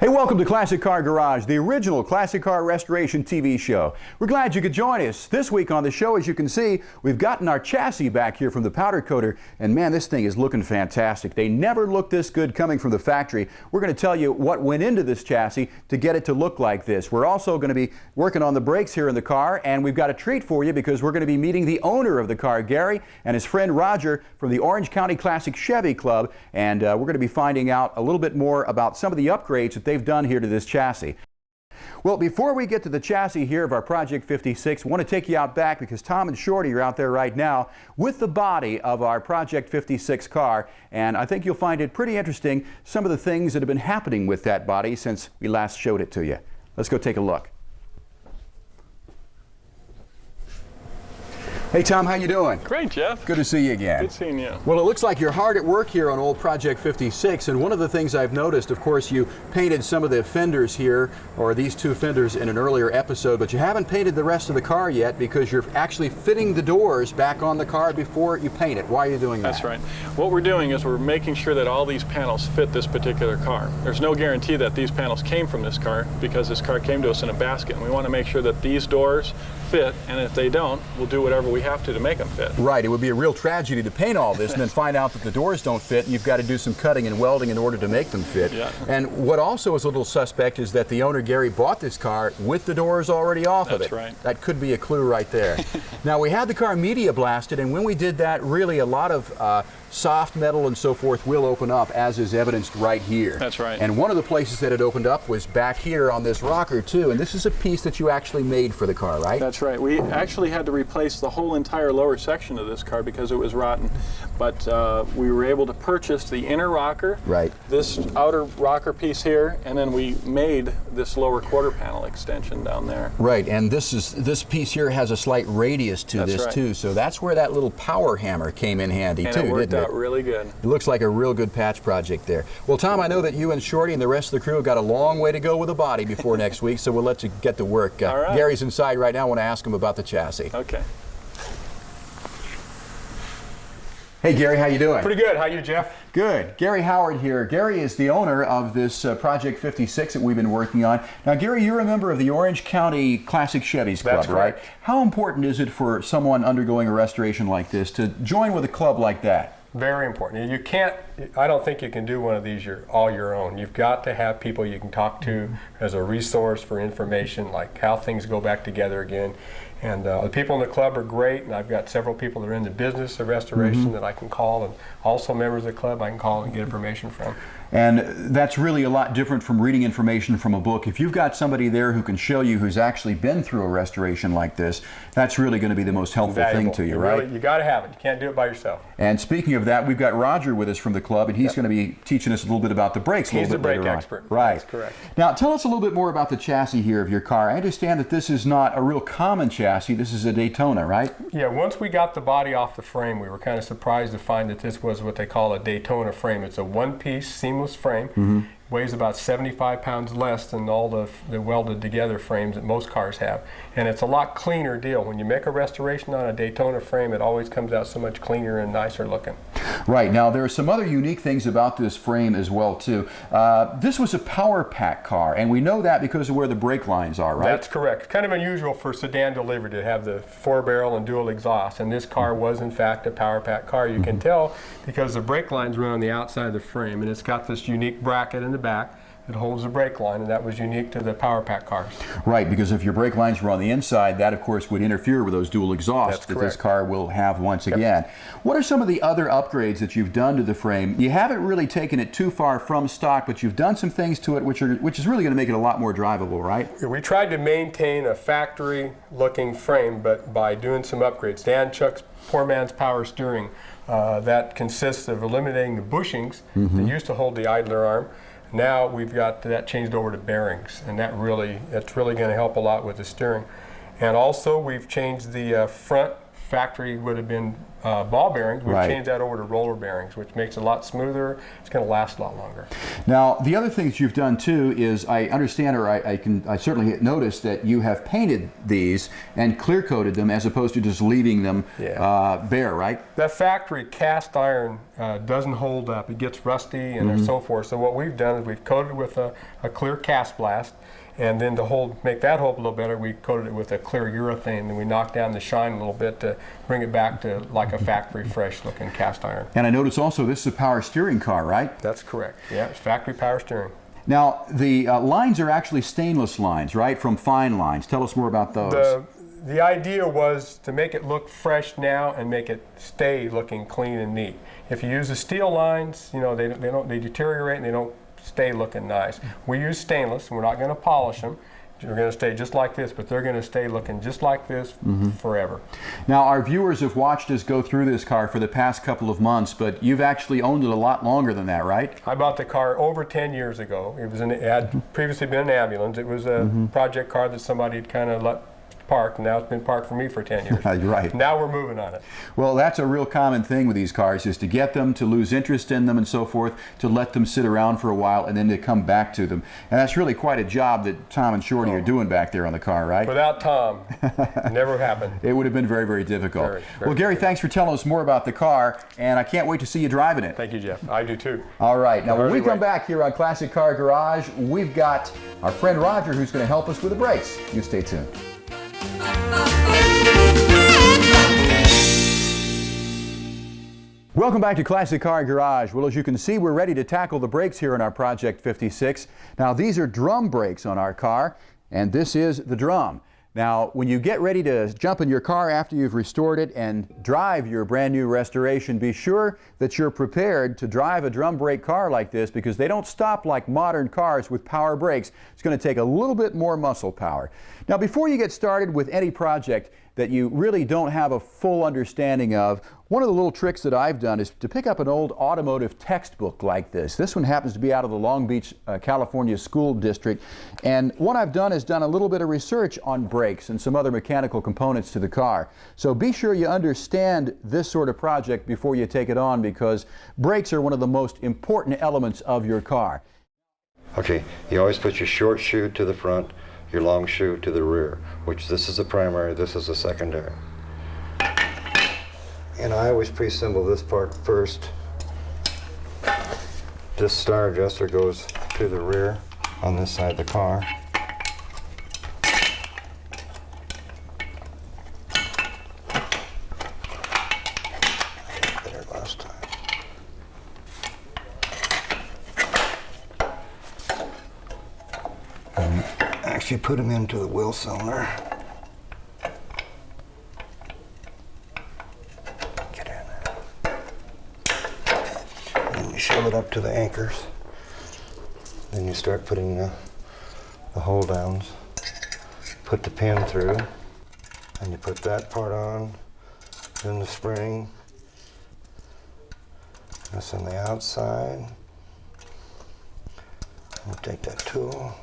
Hey, welcome to Classic Car Garage, the original classic car restoration TV show. We're glad you could join us. This week on the show, as you can see, we've gotten our chassis back here from the powder coater, and man, this thing is looking fantastic. They never looked this good coming from the factory. We're going to tell you what went into this chassis to get it to look like this. We're also going to be working on the brakes here in the car, and we've got a treat for you because we're going to be meeting the owner of the car, Gary, and his friend Roger from the Orange County Classic Chevy Club, and we're going to be finding out a little bit more about some of the upgrades that they've done here to this chassis. Well, before we get to the chassis here of our Project 56, I want to take you out back because Tom and Shorty are out there right now with the body of our Project 56 car, and I think you'll find it pretty interesting, some of the things that have been happening with that body since we last showed it to you. Let's go take a look. Hey Tom, how you doing? Great, Jeff. Good to see you again. Good seeing you. Well, it looks like you're hard at work here on old Project 56, and one of the things I've noticed, of course, you painted some of the fenders here, or these two fenders in an earlier episode, but you haven't painted the rest of the car yet because you're actually fitting the doors back on the car before you paint it. Why are you doing that? That's right. What we're doing is we're making sure that all these panels fit this particular car. There's no guarantee that these panels came from this car because this car came to us in a basket, and we want to make sure that these doors fit, and if they don't, we'll do whatever we have to make them fit. Right. It would be a real tragedy to paint all this and then find out that the doors don't fit, and you've got to do some cutting and welding in order to make them fit. Yeah. And what also is a little suspect is that the owner, Gary, bought this car with the doors already off of it. That's right. That could be a clue right there. Now, we had the car media blasted, and when we did that, really a lot of soft metal and so forth will open up, as is evidenced right here. That's right. And one of the places that it opened up was back here on this rocker too, and this is a piece that you actually made for the car, right? That's right. We actually had to replace the whole entire lower section of this car because it was rotten, but we were able to purchase the inner rocker, right, this outer rocker piece here, and then we made this lower quarter panel extension down there. Right, and this piece here has a slight radius to this too, so that's where that little power hammer came in handy too, it worked didn't it? out really good. It looks like a real good patch project there. Well, Tom, I know that you and Shorty and the rest of the crew have got a long way to go with the body before next week, so we'll let you get to work. All right. Gary's inside right now. I want to ask him about the chassis. Okay. Hey, Gary, how you doing? Pretty good. How you, Jeff? Good. Gary Howard here. Gary is the owner of this Project 56 that we've been working on. Now, Gary, you're a member of the Orange County Classic Chevys Club, That's right? correct. How important is it for someone undergoing a restoration like this to join with a club like that? Very important. You can't, I don't think you can do one of these all your own. You've got to have people you can talk to as a resource for information, like how things go back together again. And the people in the club are great, and I've got several people that are in the business of restoration that I can call, and also members of the club I can call and get information from. And that's really a lot different from reading information from a book. If you've got somebody there who can show you who's actually been through a restoration like this, that's really going to be the most helpful thing to you, right? You got to have it. You can't do it by yourself. And speaking of that, we've got Roger with us from the club, and he's going to be teaching us a little bit about the brakes. He's the brake expert. Right. That's correct. Now, tell us a little bit more about the chassis here of your car. I understand that this is not a real common chassis. This is a Daytona, right? Yeah, once we got the body off the frame, we were kind of surprised to find that this was what they call a Daytona frame. It's a one-piece seamless frame. Weighs about 75 pounds less than all the welded together frames that most cars have. And it's a lot cleaner deal. When you make a restoration on a Daytona frame, it always comes out so much cleaner and nicer looking. Right. Now, there are some other unique things about this frame as well, too. This was a power pack car, and we know that because of where the brake lines are, right? That's correct. Kind of unusual for Sedan Delivery to have the 4-barrel and dual exhaust, and this car was in fact a power pack car. You can tell because the brake lines run on the outside of the frame, and it's got this unique bracket in the back that holds the brake line, and that was unique to the power pack cars. Right, because if your brake lines were on the inside, that of course would interfere with those dual exhausts that this car will have once again. What are some of the other upgrades that you've done to the frame? You haven't really taken it too far from stock, but you've done some things to it which is really going to make it a lot more drivable, right? We tried to maintain a factory-looking frame, but by doing some upgrades. Dan Chuck's Poor Man's Power Steering, that consists of eliminating the bushings that used to hold the idler arm. Now we've got that changed over to bearings, and that's really going to help a lot with the steering. And also we've changed the front factory would have been ball bearings. We've changed that over to roller bearings, which makes it a lot smoother. It's going to last a lot longer. Now, the other thing that you've done too is, I understand, or I certainly noticed that you have painted these and clear coated them as opposed to just leaving them bare, right? That factory cast iron doesn't hold up. It gets rusty and so forth. So what we've done is we've coated it with a clear cast blast. And then to make that hold a little better, we coated it with a clear urethane, and we knocked down the shine a little bit to bring it back to like a factory fresh looking cast iron. And I notice also this is a power steering car, right? That's correct. Yeah, it's factory power steering. Now, the lines are actually stainless lines, right, from fine lines. Tell us more about those. The idea was to make it look fresh now and make it stay looking clean and neat. If you use the steel lines, you know, they deteriorate and they don't stay looking nice. We use stainless, and we're not going to polish them. They're going to stay just like this, but they're going to stay looking just like this forever. Now, our viewers have watched us go through this car for the past couple of months, but you've actually owned it a lot longer than that, right? I bought the car over 10 years ago. It had previously been an ambulance. It was a project car that somebody had kind of let parked, and now it's been parked for me for 10 years. Right. Now we're moving on it. Well, that's a real common thing with these cars, is to get them, to lose interest in them and so forth, to let them sit around for a while, and then to come back to them. And that's really quite a job that Tom and Shorty are doing back there on the car, right? Without Tom, it never happened. It would have been very, very difficult. Very well, Gary, thanks for telling us more about the car, and I can't wait to see you driving it. Thank you, Jeff. I do too. All right. Now, when we come back here on Classic Car Garage, we've got our friend Roger who's going to help us with the brakes. You stay tuned. Welcome back to Classic Car Garage. Well, as you can see, we're ready to tackle the brakes here in our Project 56. Now, these are drum brakes on our car, and this is the drum. Now, when you get ready to jump in your car after you've restored it and drive your brand new restoration, be sure that you're prepared to drive a drum brake car like this, because they don't stop like modern cars with power brakes. It's going to take a little bit more muscle power. Now, before you get started with any project that you really don't have a full understanding of, one of the little tricks that I've done is to pick up an old automotive textbook like this. This one happens to be out of the Long Beach, California school district. And what I've done is done a little bit of research on brakes and some other mechanical components to the car. So be sure you understand this sort of project before you take it on, because brakes are one of the most important elements of your car. Okay, you always put your short shoe to the front, your long shoe to the rear, which this is the primary, this is the secondary. And I always pre-assemble this part first. This star adjuster goes to the rear on this side of the car. There last time. And actually put them into the wheel cylinder. Get in there. And you shove it up to the anchors. Then you start putting the hold downs. Put the pin through, and you put that part on, then the spring. This on the outside. And take that tool.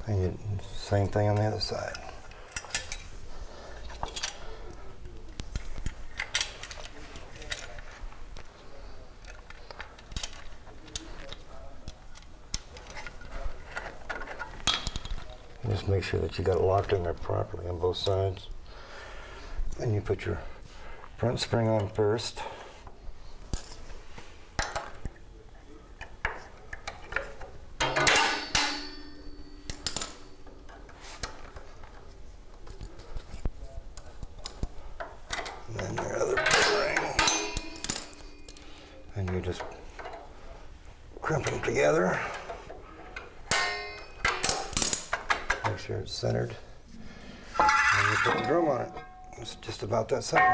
And you, same thing on the other side. Just make sure that you got it locked in there properly on both sides. Then you put your front spring on first. And then your other spring. And you just crimp them together. Make sure it's centered. And you put the drum on it. It's just about that simple.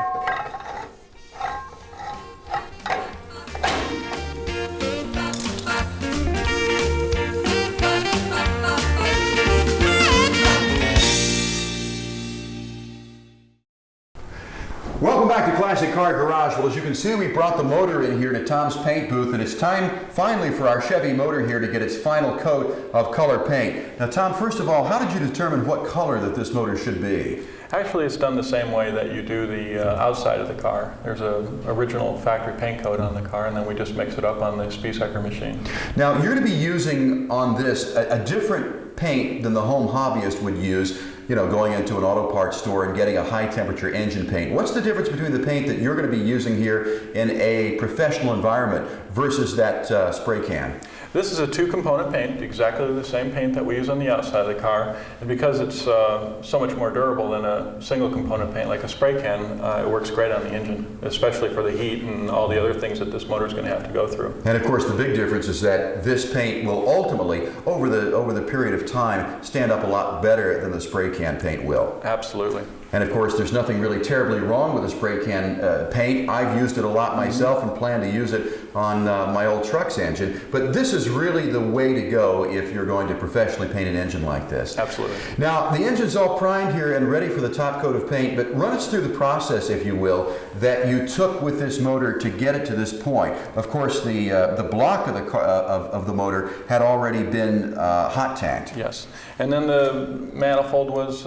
Welcome back to Classic Car Garage. Well, as you can see, we brought the motor in here to Tom's paint booth, and it's time finally for our Chevy motor here to get its final coat of color paint. Now, Tom, first of all, how did you determine what color that this motor should be? Actually, it's done the same way that you do the outside of the car. There's an original factory paint coat on the car, and then we just mix it up on the Speedsucker machine. Now, you're going to be using on this a different paint than the home hobbyist would use, you know, going into an auto parts store and getting a high temperature engine paint. What's the difference between the paint that you're going to be using here in a professional environment versus that spray can? This is a two-component paint, exactly the same paint that we use on the outside of the car. And because it's so much more durable than a single-component paint like a spray can, it works great on the engine, especially for the heat and all the other things that this motor is going to have to go through. And of course, the big difference is that this paint will ultimately, over the period of time, stand up a lot better than the spray can paint will. Absolutely. And of course, there's nothing really terribly wrong with a spray can paint. I've used it a lot myself and plan to use it on my old truck's engine. But this is really the way to go if you're going to professionally paint an engine like this. Absolutely. Now, the engine's all primed here and ready for the top coat of paint, but run us through the process, if you will, that you took with this motor to get it to this point. Of course, the block of the car, of the motor had already been hot tanked. Yes. And then the manifold was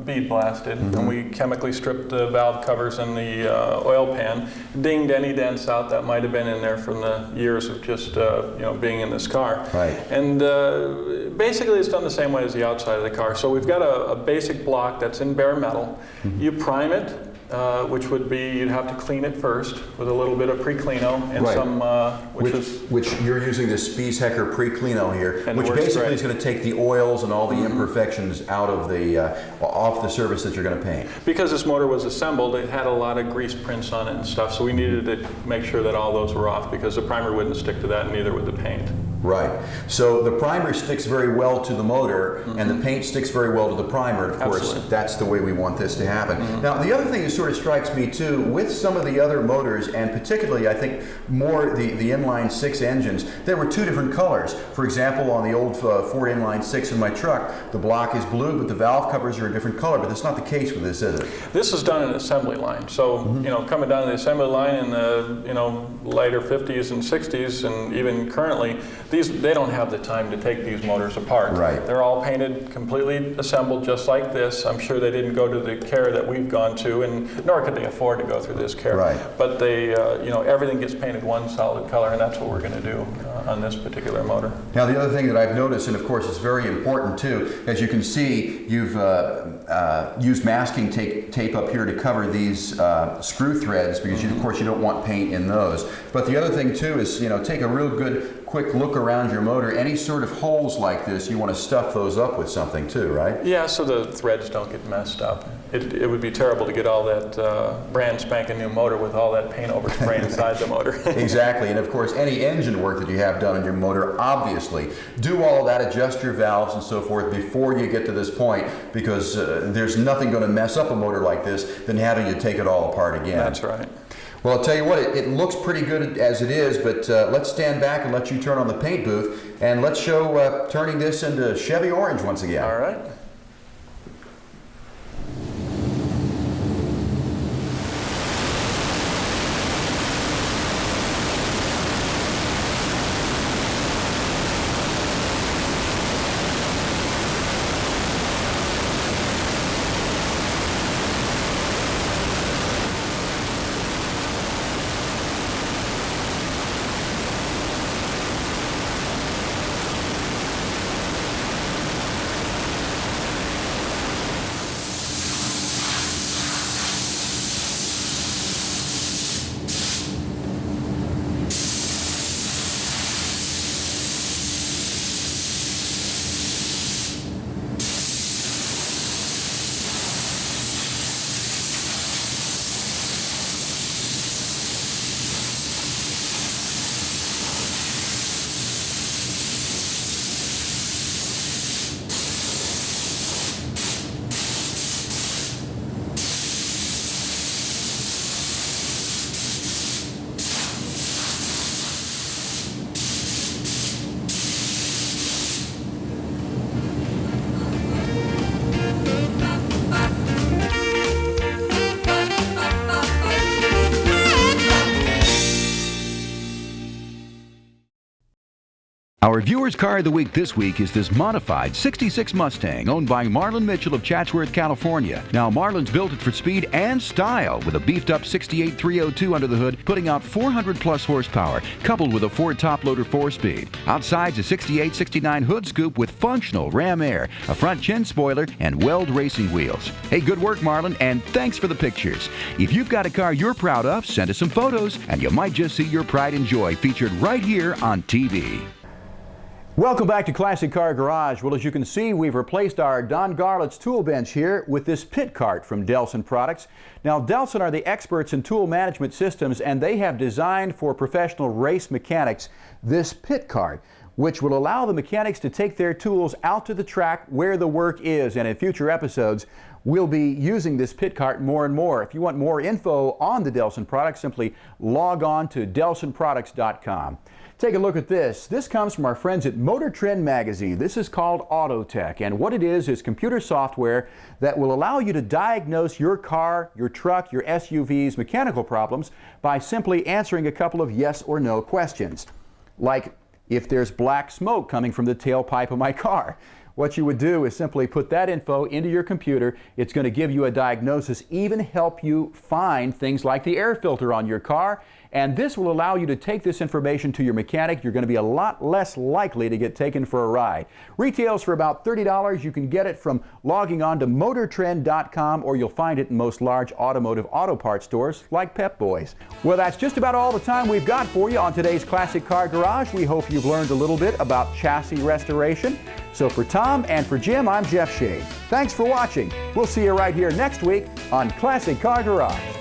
bead blasted, and we chemically stripped the valve covers and the oil pan, dinged any dents out that might have been in there from the years of just being in this car. Right. And basically it's done the same way as the outside of the car. So we've got a basic block that's in bare metal. You prime it, which would be, you'd have to clean it first with a little bit of pre-cleano and Right. some, which you're using the Speedsucker pre-cleano here, And it which works basically great. is going to take the oils and all the imperfections out of the off the surface that you're going to paint. because this motor was assembled, it had a lot of grease prints on it and stuff, so we needed to make sure that all those were off because the primer wouldn't stick to that, and neither would the paint. Right. So the primer sticks very well to the motor, and the paint sticks very well to the primer. Of course, Absolutely. that's the way we want this to happen. Now, the other thing that sort of strikes me too, with some of the other motors, and particularly I think more the inline 6 engines, there were two different colors. For example, on the old Ford inline 6 in my truck, the block is blue, but the valve covers are a different color. But that's not the case with this, is it? This is done in an assembly line. So, coming down the assembly line in the, later 50s and 60s, and even currently, they don't have the time to take these motors apart. Right. They're all painted, completely assembled just like this. I'm sure they didn't go to the care that we've gone to, and nor could they afford to go through this care. Right. But they, everything gets painted one solid color, and that's what we're going to do on this particular motor. Now, the other thing that I've noticed, and of course it's very important too, as you can see, you've used masking tape up here to cover these screw threads because, of course, you don't want paint in those. But the other thing too is, take a real good quick look around your motor. Any sort of holes like this, you want to stuff those up with something too, right? Yeah, so the threads don't get messed up. It would be terrible to get all that brand spanking new motor with all that paint overspray inside the motor. Exactly, and of course any engine work that you have done on your motor, obviously, do all that, adjust your valves and so forth before you get to this point, because there's nothing going to mess up a motor like this than having to take it all apart again. That's right. Well, I'll tell you what, it looks pretty good as it is, but let's stand back and let you turn on the paint booth, and let's show turning this into Chevy Orange once again. All right. Our viewer's car of the week this week is this modified 66 Mustang owned by Marlon Mitchell of Chatsworth, California. Now, Marlon's built it for speed and style with a beefed up 68 302 under the hood, putting out 400 plus horsepower, coupled with a Ford top loader 4-speed. Outside's a 68 69 hood scoop with functional ram air, a front chin spoiler, and Weld racing wheels. Hey, good work, Marlon, and thanks for the pictures. If you've got a car you're proud of, send us some photos, and you might just see your pride and joy featured right here on TV. Welcome back to Classic Car Garage. Well, as you can see, we've replaced our Don Garlett's tool bench here with this pit cart from Delson Products. Now, Delson are the experts in tool management systems, and they have designed for professional race mechanics this pit cart, which will allow the mechanics to take their tools out to the track where the work is. And in future episodes, we'll be using this pit cart more and more. If you want more info on the Delson products, simply log on to DelsonProducts.com. Take a look at this. This comes from our friends at Motor Trend Magazine. This is called AutoTech, and what it is computer software that will allow you to diagnose your car, your truck, your SUV's mechanical problems by simply answering a couple of yes or no questions. Like, if there's black smoke coming from the tailpipe of my car. What you would do is simply put that info into your computer. It's going to give you a diagnosis, even help you find things like the air filter on your car. And this will allow you to take this information to your mechanic. You're going to be a lot less likely to get taken for a ride. Retails for about $30. You can get it from logging on to MotorTrend.com, or you'll find it in most large automotive auto parts stores like Pep Boys. Well, that's just about all the time we've got for you on today's Classic Car Garage. We hope you've learned a little bit about chassis restoration. So for Tom and for Jim, I'm Jeff Shade. Thanks for watching. We'll see you right here next week on Classic Car Garage.